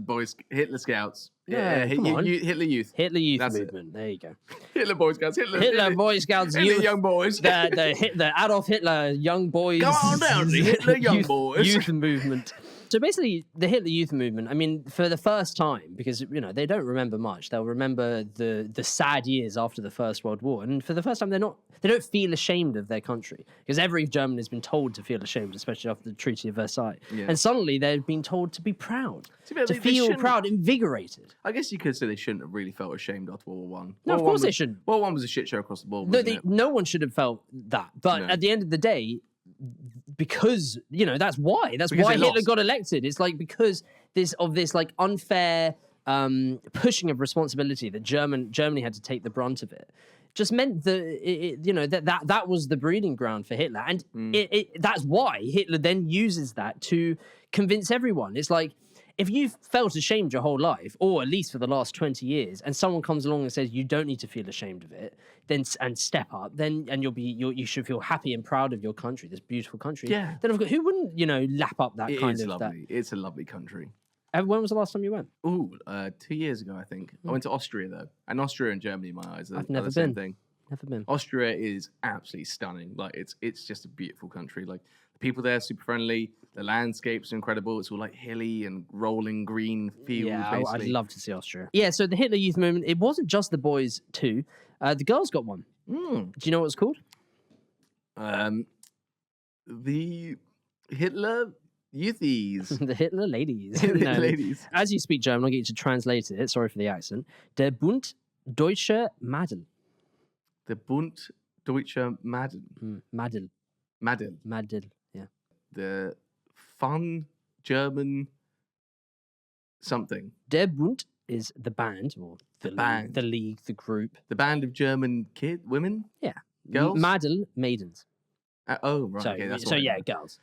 Scouts. Yeah, come on. Hitler Youth. Hitler Youth That's movement. There you go. Hitler Boy Scouts. Hitler Boy Scouts Hitler Youth. Young Boys. The Adolf Hitler Young Boys. Come on down, the Hitler Young Boys. Youth movement. So basically, the Hitler Youth movement, I mean, for the first time, because, you know, they don't remember much. They'll remember the sad years after the First World War. And for the first time, they don't feel ashamed of their country. Because every German has been told to feel ashamed, especially after the Treaty of Versailles. Yeah. And suddenly, they've been told to be proud. To feel proud, invigorated. I guess you could say they shouldn't have really felt ashamed after World War I. No, of course they shouldn't. World War I was a shit show across the board, No one should have felt that. But at the end of the day, because, you know, that's why Hitler lost. got elected. It's like because this like unfair pushing of responsibility that Germany had to take the brunt of it just meant that was the breeding ground for Hitler. And that's why Hitler then uses that to convince everyone. It's like, if you've felt ashamed your whole life, or at least for the last 20 years, and someone comes along and says you don't need to feel ashamed of it, and step up, and you should feel happy and proud of your country, this beautiful country. Yeah. Then who wouldn't, lap up that kind of lovely. It's a lovely country. When was the last time you went? 2 years ago, I think. I went to Austria though, and Austria and Germany, in my eyes, are never the same been. thing. Never been. Austria is absolutely stunning. Like it's just a beautiful country. Like the people there are super friendly. The landscapes are incredible. It's all like hilly and rolling green fields. Yeah, basically. I'd love to see Austria. Yeah, so the Hitler Youth movement, it wasn't just the boys too. The girls got one. Do you know what it's called? The Hitler Youthies. The Hitler ladies. No. Ladies. As you speak German, I'll get you to translate it. Sorry for the accent. Der Bund Deutscher Madel. The Bund Deutscher Madel. Madel. Madel. Madel, yeah. The fun German something. Der Bund is the band, or the band. The league, the group. The band of German women? Yeah. Girls? Madel, maidens. Oh, right. So, okay, that's so yeah, girls.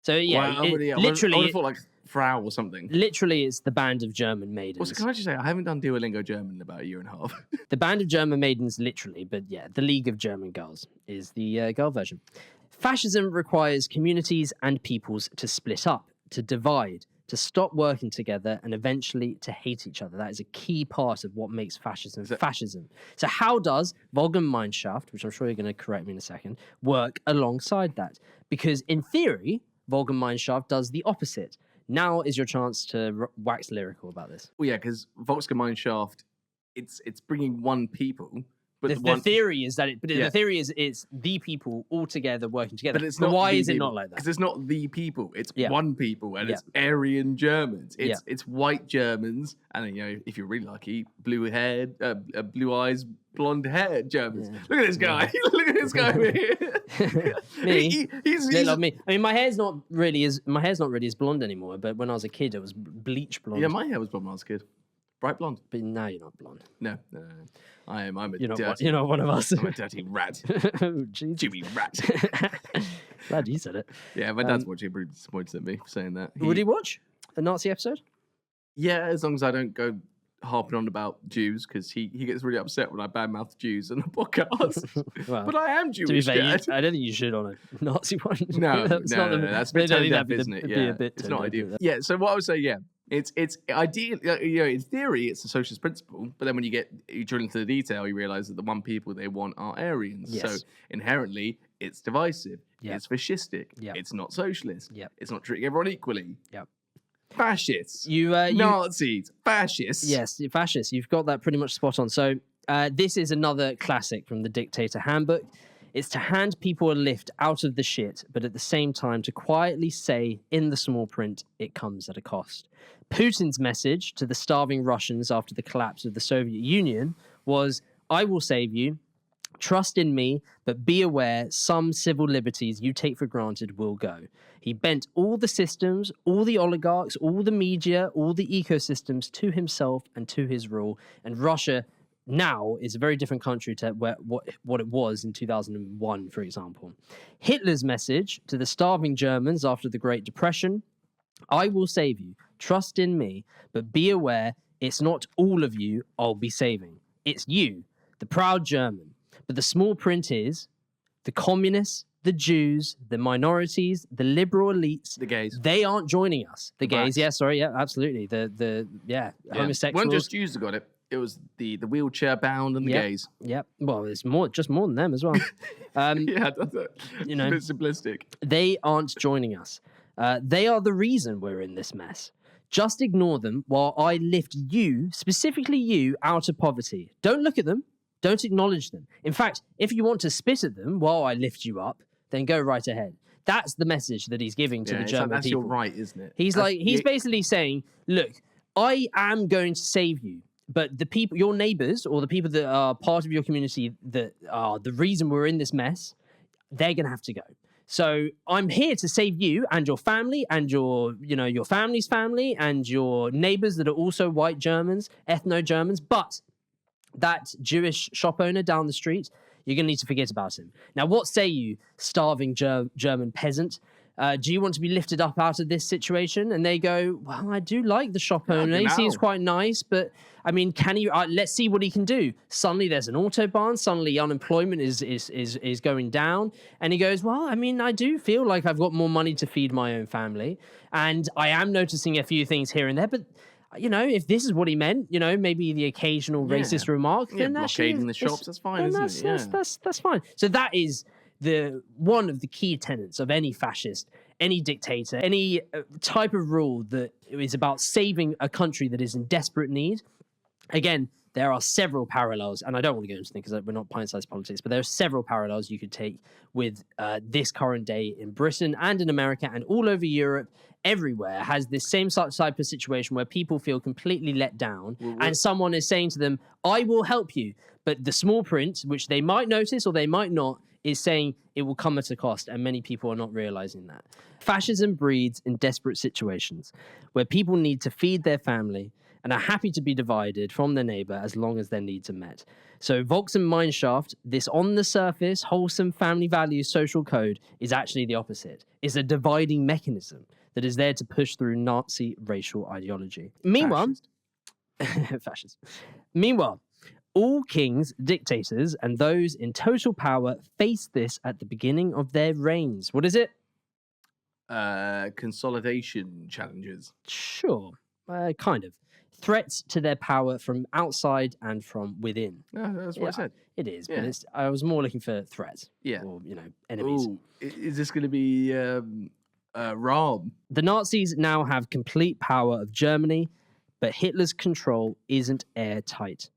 So yeah, well, literally, I would have thought like Frau or something. Literally, it's the band of German maidens. Also, can I just say, I haven't done Duolingo German in about a year and a half. The band of German maidens, literally, but yeah, the League of German Girls is the girl version. Fascism requires communities and peoples to split up, to divide, to stop working together, and eventually to hate each other. That is a key part of what makes fascism fascism. So how does Vollgemeinschaft, which I'm sure you're going to correct me in a second, work alongside that? Because in theory, Vollgemeinschaft does the opposite. Now is your chance to wax lyrical about this. Well, yeah, because Volksgemeinschaft, it's bringing one people. But the theory is that the theory is it's the people all together working together. But it's not. Why is people, it not like that? Because it's not the people. It's one people, and it's Aryan Germans. It's white Germans, and then, if you're really lucky, blue eyes, blonde haired Germans. Yeah. Look at this guy. Look at this guy over here. Me, he's love me. I mean, my hair's not really as blonde anymore. But when I was a kid, it was bleach blonde. Yeah, my hair was blonde when I was a kid. Bright blonde. But now you're not blonde. No. I'm a You're dirty. not one of us. I'm a dirty rat. Oh, Jesus. Jimmy Rat. Glad you said it. Yeah, my dad's watching. Pretty disappointed at me for saying that. Would he watch a Nazi episode? Yeah, as long as I don't go harping on about Jews, because he gets really upset when I badmouth Jews on the podcast. Well, but I am to be Jewish, fair, Dad. I don't think you should on a Nazi one. No, That's not that's a bit tone deaf, that'd isn't it? be Yeah, a bit it's not tone ideal. deaf. Yeah, so what I would say, yeah, it's ideal. In theory, it's a socialist principle, but then when you drill into the detail, you realise that the one people they want are Aryans. Yes. So inherently, it's divisive. Yep. It's fascistic. Yep. It's not socialist. Yep. It's not treating everyone equally. Yep. Fascists. You Nazis. Fascists. Yes, fascists. You've got that pretty much spot on. So this is another classic from the Dictator Handbook. It's to hand people a lift out of the shit, but at the same time to quietly say in the small print, it comes at a cost. Putin's message to the starving Russians after the collapse of the Soviet Union was, I will save you. Trust in me, but be aware some civil liberties you take for granted will go. He bent all the systems, all the oligarchs, all the media, all the ecosystems to himself and to his rule. And Russia now is a very different country to what it was in 2001, for example. Hitler's message to the starving Germans after the Great Depression, I will save you. Trust in me, but be aware it's not all of you I'll be saving. It's you, the proud German. But the small print is the communists, the Jews, the minorities, the liberal elites. The gays. They aren't joining us. The gays, blacks. absolutely. The homosexuals. It wasn't just Jews that got it. It was the wheelchair bound and the gays. Yep. Well, it's more than them as well. Yeah, that's a bit simplistic. They aren't joining us. They are the reason we're in this mess. Just ignore them while I lift you, specifically you, out of poverty. Don't look at them. Don't acknowledge them. In fact, if you want to spit at them while I lift you up, then go right ahead. That's the message that he's giving to the German that's people. your right, isn't it? He's basically saying, look, I am going to save you, but the people, your neighbors, or the people that are part of your community that are the reason we're in this mess, they're going to have to go. So I'm here to save you and your family and your family's family and your neighbors that are also white Germans, ethno-Germans, but that Jewish shop owner down the street, you're going to need to forget about him. Now, what say you, starving German peasant? Do you want to be lifted up out of this situation? And they go, well, I do like the shop owner. He seems quite nice, but I mean, can you? Let's see what he can do. Suddenly, there's an autobahn. Suddenly, unemployment is going down. And he goes, well, I mean, I do feel like I've got more money to feed my own family, and I am noticing a few things here and there, but. If this is what he meant, maybe the occasional racist remark, then that's blockading the shops. That's fine, isn't it? That's fine. So that is one of the key tenets of any fascist, any dictator, any type of rule that is about saving a country that is in desperate need. Again, there are several parallels, and I don't want to go into them because we're not pint-sized politics, but there are several parallels you could take with this current day in Britain and in America and all over Europe. Everywhere has this same type of situation where people feel completely let down and someone is saying to them, I will help you. But the small print, which they might notice or they might not, is saying it will come at a cost, and many people are not realizing that. Fascism breeds in desperate situations where people need to feed their family and are happy to be divided from their neighbor as long as their needs are met. So Volks and Mineshaft, this on the surface, wholesome family values social code is actually the opposite. It's a dividing mechanism that is there to push through Nazi racial ideology. Meanwhile, fascist. Meanwhile, all kings, dictators, and those in total power face this at the beginning of their reigns. What is it? Consolidation challenges. Sure, kind of. Threats to their power from outside and from within. No, that's what I said. It is, but I was more looking for threats. Yeah. Or, enemies. Ooh, is this going to be Rom? The Nazis now have complete power of Germany, but Hitler's control isn't airtight.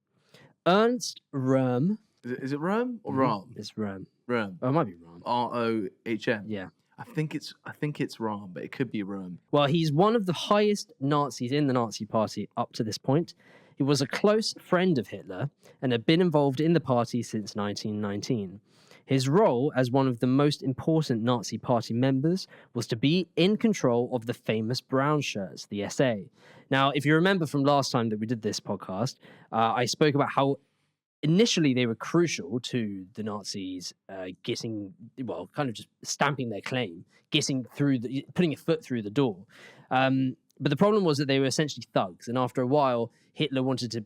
Ernst Röhm. Is it Röhm or Rom? It's Röhm. Röhm. Oh, it might be Röhm. Rohm. Yeah. I think it's Rom, but it could be Röhm. Well, he's one of the highest Nazis in the Nazi party up to this point. He was a close friend of Hitler and had been involved in the party since 1919. His role as one of the most important Nazi Party members was to be in control of the famous brown shirts, the SA. Now, if you remember from last time that we did this podcast, I spoke about how initially they were crucial to the Nazis kind of just stamping their claim, putting a foot through the door. But the problem was that they were essentially thugs, and after a while, Hitler wanted to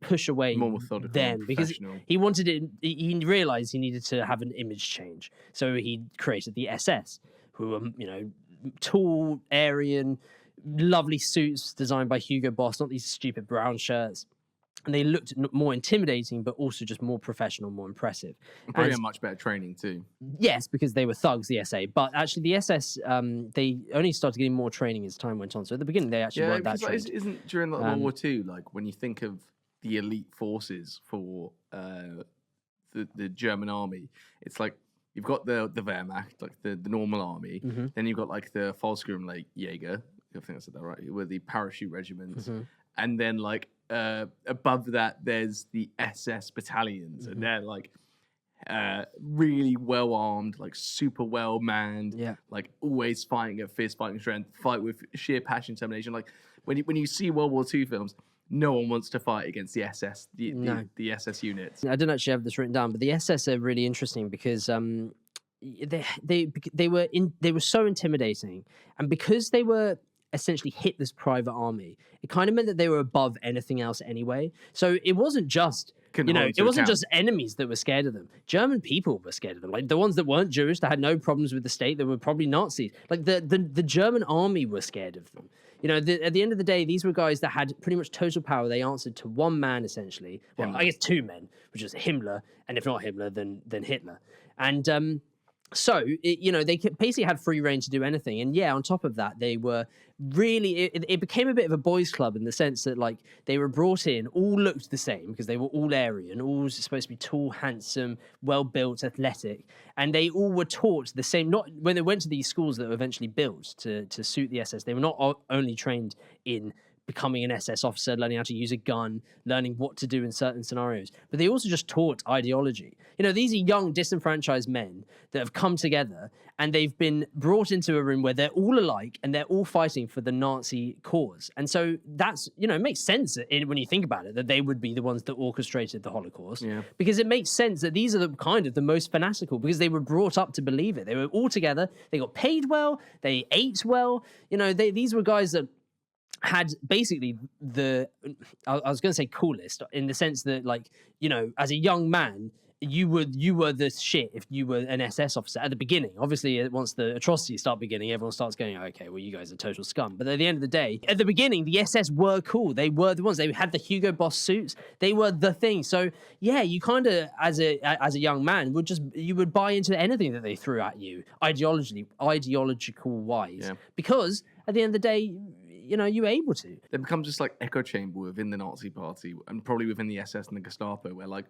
push away them because he wanted it. He realized he needed to have an image change, so he created the SS, who were tall, Aryan, lovely suits designed by Hugo Boss, not these stupid brown shirts. And they looked more intimidating, but also just more professional, more impressive. And probably a much better training too. Yes, because they were thugs, the SA. But actually, the SS, they only started getting more training as time went on. So at the beginning, they actually weren't that trained. Isn't during World War II, like when you think of the elite forces for the German army, it's like you've got the Wehrmacht, like the normal army. Mm-hmm. Then you've got like the Volksgrundjäger, I think I said that right, were the parachute regiments. Mm-hmm. And then like above that, there's the SS battalions, and they're like really well armed, like super well manned, like always fighting at fierce fighting strength, fight with sheer passion, determination. Like when you see World War II films, no one wants to fight against the SS, the SS units. I don't actually have this written down, but the SS are really interesting because they were so intimidating, and because they were essentially Hitler's private army, it kind of meant that they were above anything else anyway. So it wasn't just just enemies that were scared of them. German people were scared of them. Like the ones that weren't Jewish, that had no problems with the state, that were probably Nazis. Like the German army were scared of them. At the end of the day, these were guys that had pretty much total power. They answered to one man, essentially. Well, Himmler. I guess two men, which was Himmler, and if not Himmler, then Hitler. And so, they basically had free reign to do anything. And on top of that, they were really, it became a bit of a boys' club in the sense that, like, they were brought in, all looked the same because they were all Aryan, all supposed to be tall, handsome, well-built, athletic. And they all were taught the same, not when they went to these schools that were eventually built to suit the SS, they were not only trained in becoming an SS officer, learning how to use a gun, learning what to do in certain scenarios. But they also just taught ideology. These are young, disenfranchised men that have come together and they've been brought into a room where they're all alike and they're all fighting for the Nazi cause. And so that's, it makes sense when you think about it, that they would be the ones that orchestrated the Holocaust. Because it makes sense that these are the most fanatical, because they were brought up to believe it. They were all together. They got paid well. They ate well. These were guys that had basically I was going to say coolest, in the sense that, like, as a young man, you were the shit if you were an SS officer at the beginning. Obviously, once the atrocities start beginning, everyone starts going, okay, well, you guys are total scum. But at the end of the day, at the beginning, the SS were cool. They were the ones. They had the Hugo Boss suits. They were the thing. So you kind of, as a young man, you would buy into anything that they threw at you, ideological wise, because at the end of the day, you were able to. They become just like echo chamber within the Nazi Party, and probably within the SS and the Gestapo, where, like,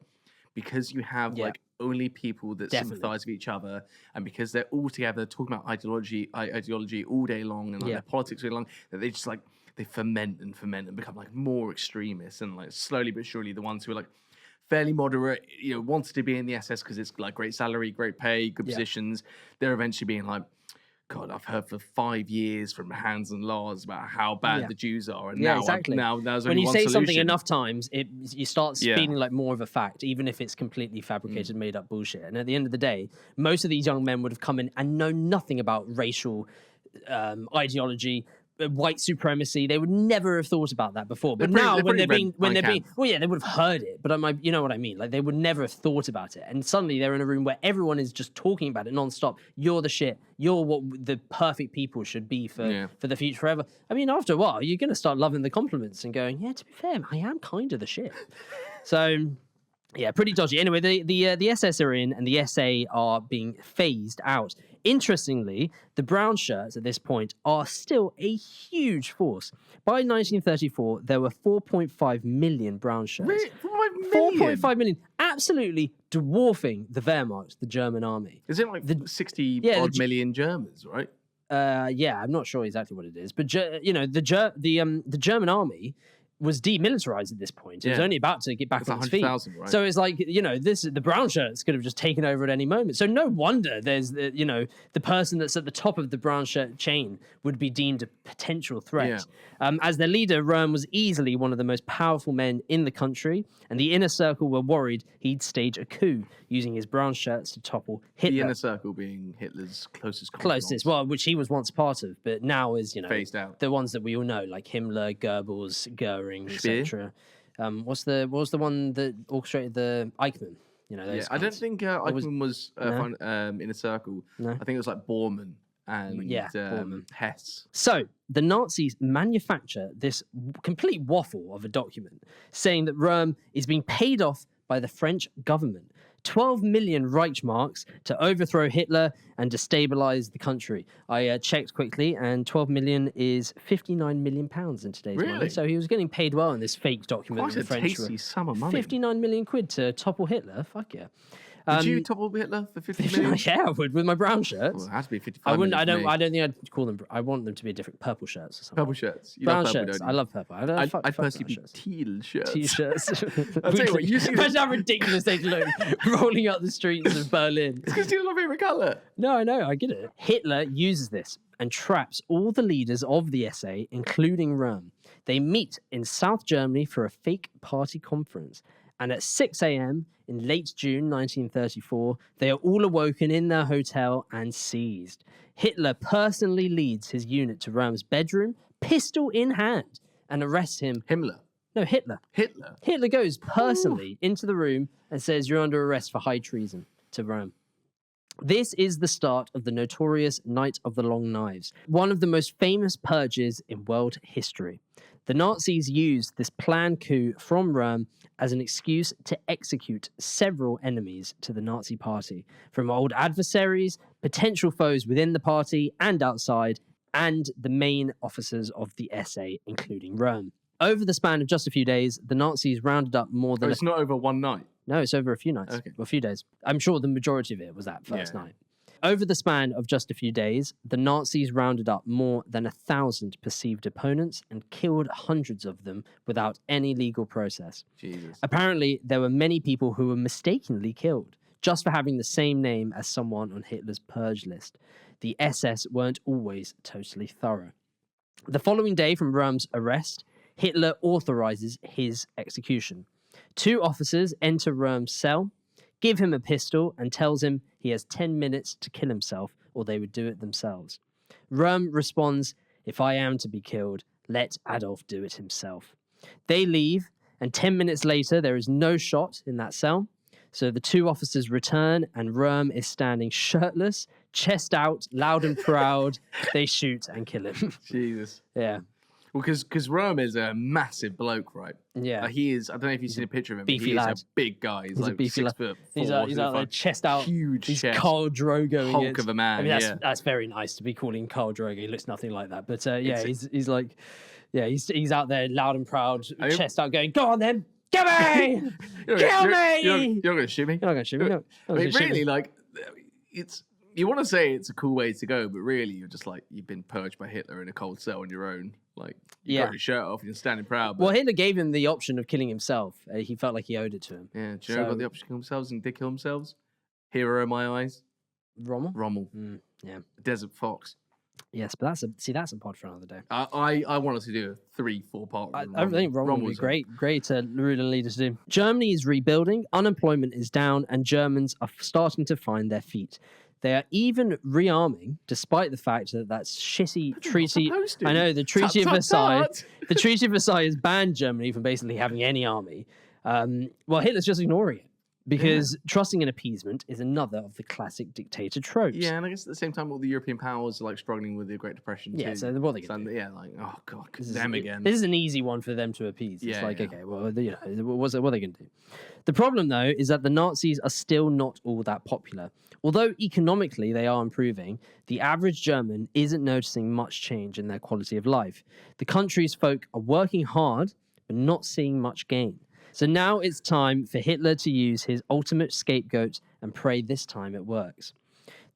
because you have like only people that sympathize with each other, and because they're all together talking about ideology all day long, and like their politics all day long, that they just, like, they ferment and become, like, more extremists, and, like, slowly but surely the ones who are, like, fairly moderate, wanted to be in the SS because it's, like, great salary, great pay, good positions, they're eventually being like, God, I've heard for 5 years from Hans and Lars about how bad the Jews are, and now exactly. Now there's when only you one say solution. something enough times, you start feeling like more of a fact, even if it's completely fabricated, made up bullshit. And at the end of the day, most of these young men would have come in and known nothing about racial ideology, white supremacy. They would never have thought about that before. But now, when they're being, they would have heard it. But you know what I mean? Like, they would never have thought about it. And suddenly they're in a room where everyone is just talking about it nonstop. You're the shit. You're what the perfect people should be for the future forever. I mean, after a while, you're going to start loving the compliments and going, to be fair, I am kind of the shit. So, pretty dodgy. Anyway, the SS are in and the SA are being phased out. Interestingly, the brown shirts at this point are still a huge force. By 1934, there were 4.5 million brown shirts. Really? 4.5 million. Absolutely dwarfing the Wehrmacht, the German army. Is it like 60 odd million Germans, right? I'm not sure exactly what it is, but the German army was demilitarized at this point. It was only about to get back on its feet. Right? So it's like, the brown shirts could have just taken over at any moment. So no wonder there's, the person that's at the top of the brown shirt chain would be deemed a potential threat. As their leader, Röhm was easily one of the most powerful men in the country, and the inner circle were worried he'd stage a coup using his brown shirts to topple Hitler. The inner circle being Hitler's closest, well, which he was once part of, but now is, phased out. The ones that we all know, like Himmler, Goebbels, Goering, etc. What was the one that orchestrated the Eichmann? I don't think Eichmann was inner circle. No? I think it was like Bormann and Bormann. Hess. So the Nazis manufacture this complete waffle of a document saying that Röhm is being paid off by the French government 12 million Reichsmarks to overthrow Hitler and destabilize the country. I checked quickly, and 12 million is 59 million pounds in today's money. So he was getting paid well in this fake document. Quite a tasty sum of money. 59 million quid to topple Hitler. Fuck yeah. Would you topple Hitler for 50 million? Yeah, I would, with my brown shirts. Well, it has to be 55 I wouldn't. million I don't think I'd call them. I want them to be different purple shirts or something. Purple shirts. You brown love purple, shirts. don't you? I love purple. I'd personally be teal shirts. T-shirts. I'll tell you what, you see Imagine how ridiculous they'd look rolling up the streets of Berlin. It's because teal's my favourite colour. No, I know. I get it. Hitler uses this and traps all the leaders of the SA, including Röhm. They meet in South Germany for a fake party conference. And at 6 a.m. in late June 1934, they are all awoken in their hotel and seized. Hitler personally leads his unit to Röhm's bedroom, pistol in hand, and arrests him. Himmler. No, Hitler. Hitler. Hitler goes personally into the room and says, "You're under arrest for high treason," to Röhm. This is the start of the notorious Night of the Long Knives, one of the most famous purges in world history. The Nazis used this planned coup from Röhm as an excuse to execute several enemies to the Nazi party, from old adversaries, potential foes within the party and outside, and the main officers of the SA, including Röhm. Over the span of just a few days, the Nazis rounded up more than... it's not over one night? No, it's over a few nights, a few days. I'm sure the majority of it was that first night. Over the span of just a few days, the Nazis rounded up more than 1,000 perceived opponents and killed hundreds of them without any legal process. Jesus. Apparently, there were many people who were mistakenly killed just for having the same name as someone on Hitler's purge list. The SS weren't always totally thorough. The following day from Röhm's arrest, Hitler authorizes his execution. 2 officers enter Röhm's cell, give him a pistol, and tells him he has 10 minutes to kill himself or they would do it themselves. Röhm responds, "If I am to be killed, let Adolf do it himself." They leave, and 10 minutes later, there is no shot in that cell. So the 2 officers return, and Röhm is standing shirtless, chest out, loud and proud. They shoot and kill him. Jesus. Yeah. Well, because Röhm is a massive bloke, right? Yeah. He is, I don't know if you've seen a picture of him, beefy but lad. he's a big guy. He's like a beefy 6'4". He's out there, chest out. Huge he's chest. Khal Drogo. Hulk of a man, I mean, that's very nice to be calling Khal Drogo. He looks nothing like that. But he's like, he's out there loud and proud, chest out going, "Go on then, kill me! Kill me! You're not going to shoot me? You're not going to shoot me, no. I mean, really, like, you want to say it's a cool way to go, but really, you're just like, you've been purged by Hitler in a cold cell on your own. Like, you got your shirt off and you're standing proud. But... Well, Hitler gave him the option of killing himself. He felt like he owed it to him. Yeah, do you know got the option to kill themselves and did kill themselves? Hero in my eyes. Rommel? Yeah. Desert Fox. Yes, but that's a pod for another day. I wanted to do a 3-4 part. I think Rommel would be great to rule and lead us to do. Germany is rebuilding, unemployment is down, and Germans are starting to find their feet. They are even rearming, despite the fact that shitty treaty. I know the Treaty of Versailles. The Treaty of Versailles has banned Germany from basically having any army. Well, Hitler's just ignoring it because trusting in appeasement is another of the classic dictator tropes. Yeah, and I guess at the same time, all the European powers are like struggling with the Great Depression. Yeah, so what are they going to do? Yeah, like god, them again. This is an easy one for them to appease. It's okay, well, what are they going to do? The problem, though, is that the Nazis are still not all that popular. Although economically they are improving, the average German isn't noticing much change in their quality of life. The country's folk are working hard, but not seeing much gain. So now it's time for Hitler to use his ultimate scapegoat and pray this time it works.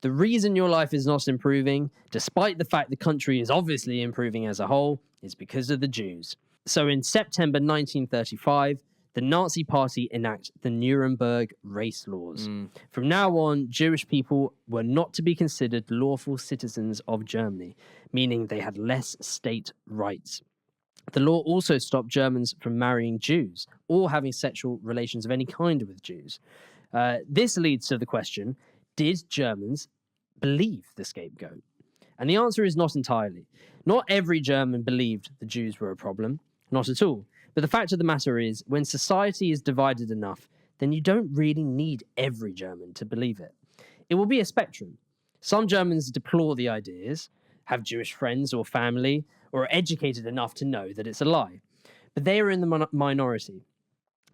The reason your life is not improving, despite the fact the country is obviously improving as a whole, is because of the Jews. So in September 1935, the Nazi Party enacted the Nuremberg race laws. From now on, Jewish people were not to be considered lawful citizens of Germany, meaning they had less state rights. The law also stopped Germans from marrying Jews or having sexual relations of any kind with Jews. This leads to the question, did Germans believe the scapegoat? And the answer is not entirely. Not every German believed the Jews were a problem, not at all. But the fact of the matter is, when society is divided enough, then you don't really need every German to believe it. It will be a spectrum. Some Germans deplore the ideas, have Jewish friends or family, or are educated enough to know that it's a lie. But they are in the minority.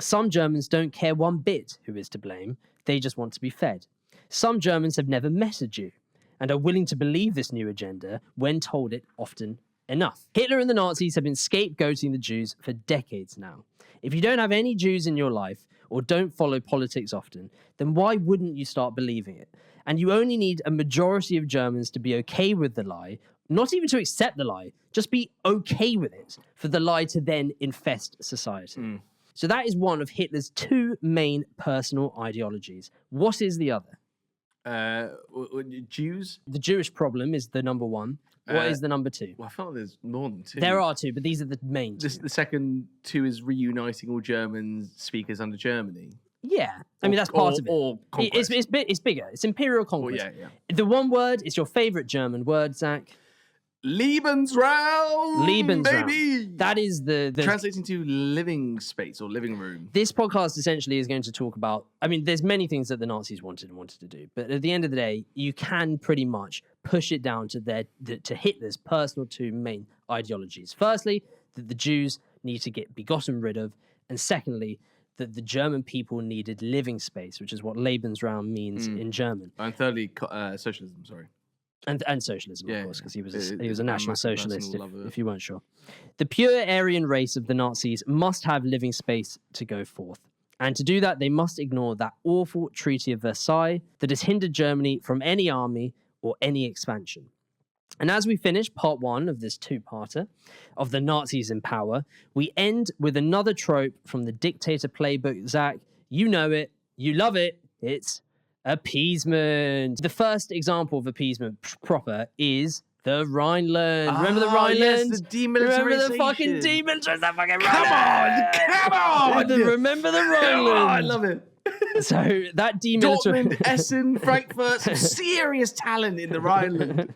Some Germans don't care one bit who is to blame. They just want to be fed. Some Germans have never met a Jew and are willing to believe this new agenda when told it often enough. Hitler and the Nazis have been scapegoating the Jews for decades now. If you don't have any Jews in your life or don't follow politics often, then why wouldn't you start believing it? And you only need a majority of Germans to be okay with the lie, not even to accept the lie, just be okay with it for the lie to then infest society. So that is one of Hitler's two main personal ideologies. What is the other? Jews? The Jewish problem is the number one. What is the number two? Well, I felt like there's more than two. There are two, but these are the main two. The second two is reuniting all German speakers under Germany. Yeah, I mean, that's part of it. Or conquest. It's bigger. It's imperial conquest. Yeah. The one word is your favorite German word, Zach. Lebensraum, baby. That is the translating to living space or living room. This podcast essentially is going to talk about, I mean, there's many things that the Nazis wanted to do, but at the end of the day, you can pretty much push it down to to Hitler's personal two main ideologies. Firstly, that the Jews need to be gotten rid of, and secondly, that the German people needed living space, which is what Lebensraum means in German. And thirdly, socialism, sorry. And socialism, of course, because he was a national socialist, if you weren't sure. The pure Aryan race of the Nazis must have living space to go forth. And to do that, they must ignore that awful Treaty of Versailles that has hindered Germany from any army or any expansion. And as we finish part one of this two-parter of the Nazis in power, we end with another trope from the dictator playbook. Zach, you know it, you love it, it's appeasement. The first example of appeasement proper is the Rhineland. Remember the Rhineland? Yes, the demilitarization. Remember the fucking demilitarization? That fucking Rhineland. Come on! Remember the Rhineland. I love it. So that Dortmund, Essen, Frankfurt, some serious talent in the Rhineland.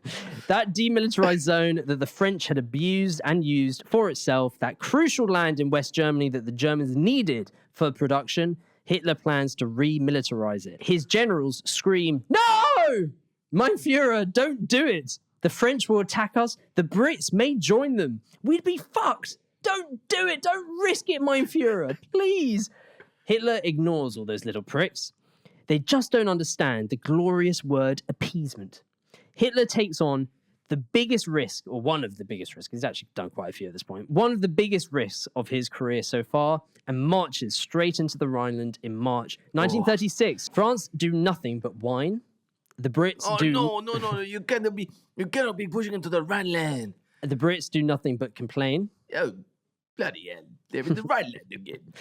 That demilitarized zone that the French had abused and used for itself, that crucial land in West Germany that the Germans needed for production, Hitler plans to remilitarize it. His generals scream, "No! Mein Fuhrer, don't do it. The French will attack us. The Brits may join them. We'd be fucked. Don't do it. Don't risk it, Mein Fuhrer. Please." Hitler ignores all those little pricks. They just don't understand the glorious word appeasement. Hitler takes on the biggest risk, or one of the biggest risks, he's actually done quite a few at this point, one of the biggest risks of his career so far, and marches straight into the Rhineland in March 1936. France do nothing but whine. The Brits do... No, you cannot be pushing into the Rhineland. The Brits do nothing but complain. Oh, bloody hell, they're in the Rhineland again.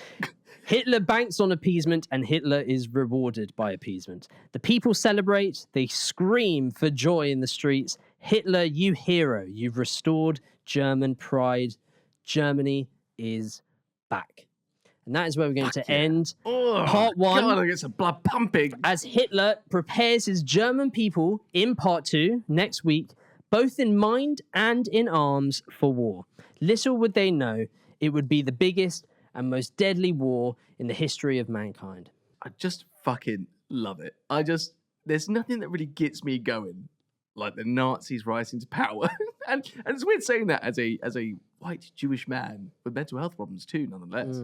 Hitler banks on appeasement, and Hitler is rewarded by appeasement. The people celebrate, they scream for joy in the streets. Hitler, you hero, you've restored German pride. Germany is back. And that is where we're going to end part one. God, I get some blood pumping. As Hitler prepares his German people in part two next week, both in mind and in arms for war. Little would they know, it would be the biggest and most deadly war in the history of mankind. I just fucking love it. There's nothing that really gets me going like the Nazis rising to power. and it's weird saying that as a white Jewish man with mental health problems too, nonetheless.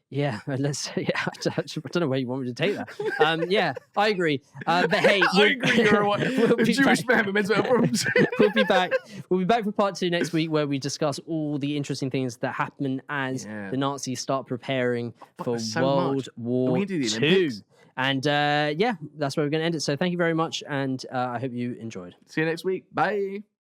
Yeah, I don't know where you want me to take that. Yeah, I agree. But hey, I agree. You're a Jewish man with mental health problems. We'll be back. We'll be back for part two next week, where we discuss all the interesting things that happen as the Nazis start preparing for World War II. And that's where we're going to end it. So thank you very much, and I hope you enjoyed. See you next week. Bye.